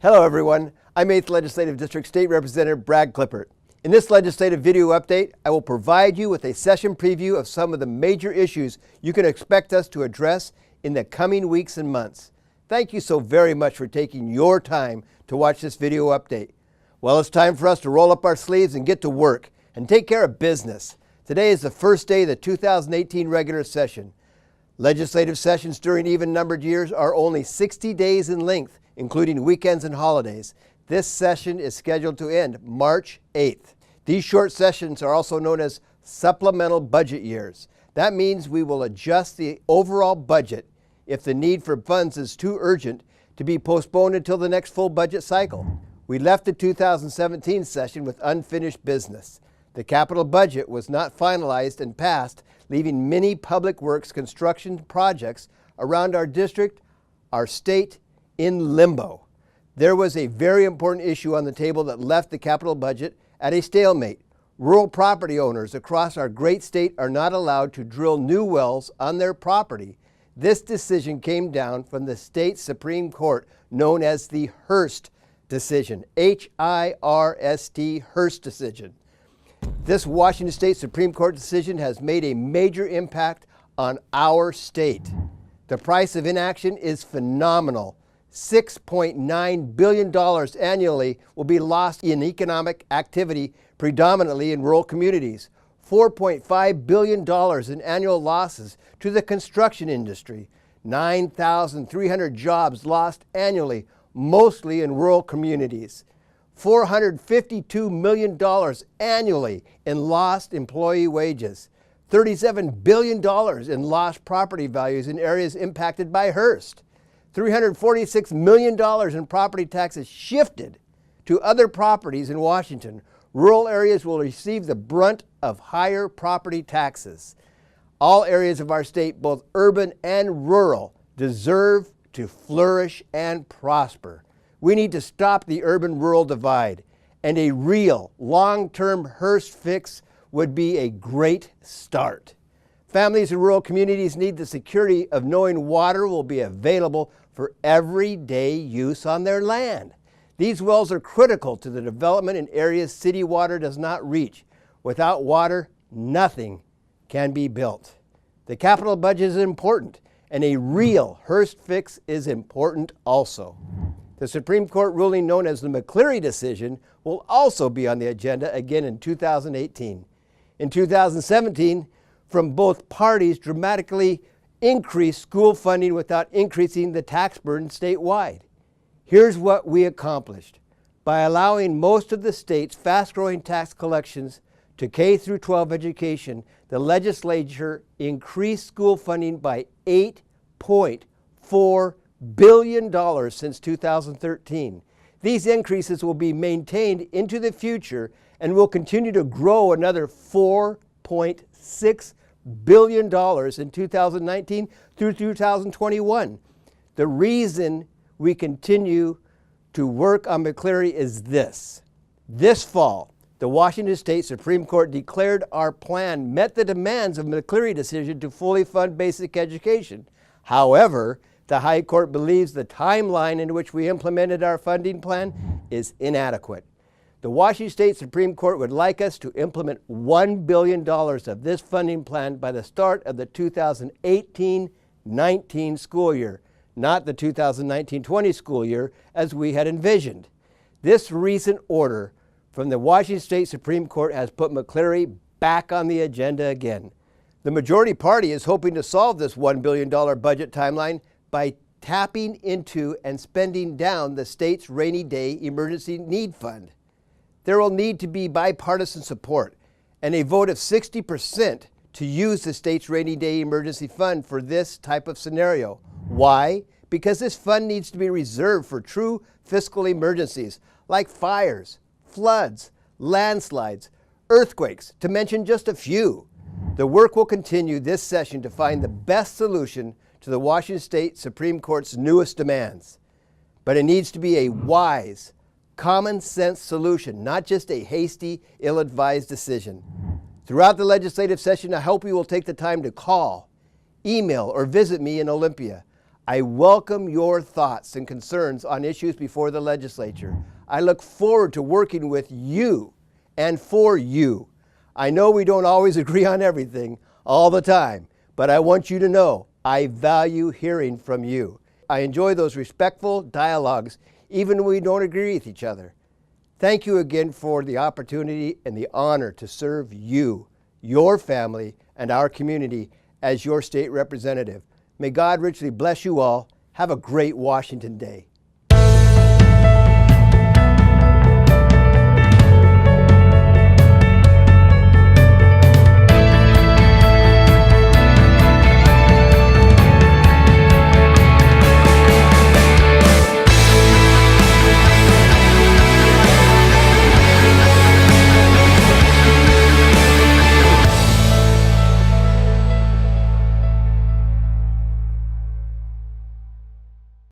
Hello everyone, I'm 8th Legislative District State Representative brad-Klippert. In this legislative video update, I will provide you with a session preview of some of the major issues you can expect us to address in the coming weeks and months. Thank you so very much for taking your time to watch this video update. Well, it's time for us to roll up our sleeves and get to work and take care of business. Today is the first day of the 2018 regular session. Legislative sessions during even-numbered years are only 60 days in length, including weekends and holidays. This session is scheduled to end March 8th. These short sessions are also known as supplemental budget years. That means we will adjust the overall budget if the need for funds is too urgent to be postponed until the next full budget cycle. We left the 2017 session with unfinished business. The capital budget was not finalized and passed, leaving many public works construction projects around our district, our state, in limbo. There was a very important issue on the table that left the capital budget at a stalemate. Rural property owners across our great state are not allowed to drill new wells on their property. This decision came down from the state Supreme Court, known as the Hirst decision, H-I-R-S-T, Hirst decision. This Washington State Supreme Court decision has made a major impact on our state. The price of inaction is phenomenal. $6.9 billion annually will be lost in economic activity, predominantly in rural communities. $4.5 billion in annual losses to the construction industry. 9,300 jobs lost annually, mostly in rural communities. $452 million annually in lost employee wages. $37 billion in lost property values in areas impacted by Hirst. $346 million in property taxes shifted to other properties in Washington. Rural areas will receive the brunt of higher property taxes. All areas of our state, both urban and rural, deserve to flourish and prosper. We need to stop the urban-rural divide, and a real long-term Hirst fix would be a great start. Families in rural communities need the security of knowing water will be available for everyday use on their land. These wells are critical to the development in areas city water does not reach. Without water, nothing can be built. The capital budget is important, and a real Hirst fix is important also. The Supreme Court ruling known as the McCleary decision will also be on the agenda again in 2018. In 2017, from both parties dramatically increased school funding without increasing the tax burden statewide. Here's what we accomplished. By allowing most of the state's fast-growing tax collections to K-12 education, the legislature increased school funding by $8.4 billion since 2013. These increases will be maintained into the future and will continue to grow another $4.6 billion in 2019 through 2021. The reason we continue to work on McCleary is this. This fall, the Washington State Supreme Court declared our plan met the demands of McCleary decision to fully fund basic education. However, the High Court believes the timeline in which we implemented our funding plan is inadequate. The Washington State Supreme Court would like us to implement $1 billion of this funding plan by the start of the 2018-19 school year, not the 2019-20 school year as we had envisioned. This recent order from the Washington State Supreme Court has put McCleary back on the agenda again. The majority party is hoping to solve this $1 billion budget timeline by tapping into and spending down the state's rainy day emergency need fund. There will need to be bipartisan support and a vote of 60% to use the state's rainy day emergency fund for this type of scenario. Why? Because this fund needs to be reserved for true fiscal emergencies like fires, floods, landslides, earthquakes, to mention just a few. The work will continue this session to find the best solution to the Washington State Supreme Court's newest demands. But it needs to be a wise, common sense solution, not just a hasty, ill-advised decision. Throughout the legislative session, I hope you will take the time to call, email, or visit me in Olympia. I welcome your thoughts and concerns on issues before the legislature. I look forward to working with you and for you. I know we don't always agree on everything all the time, but I want you to know I value hearing from you. I enjoy those respectful dialogues even when we don't agree with each other. Thank you again for the opportunity and the honor to serve you, your family, and our community as your state representative. May God richly bless you all. Have a great Washington Day.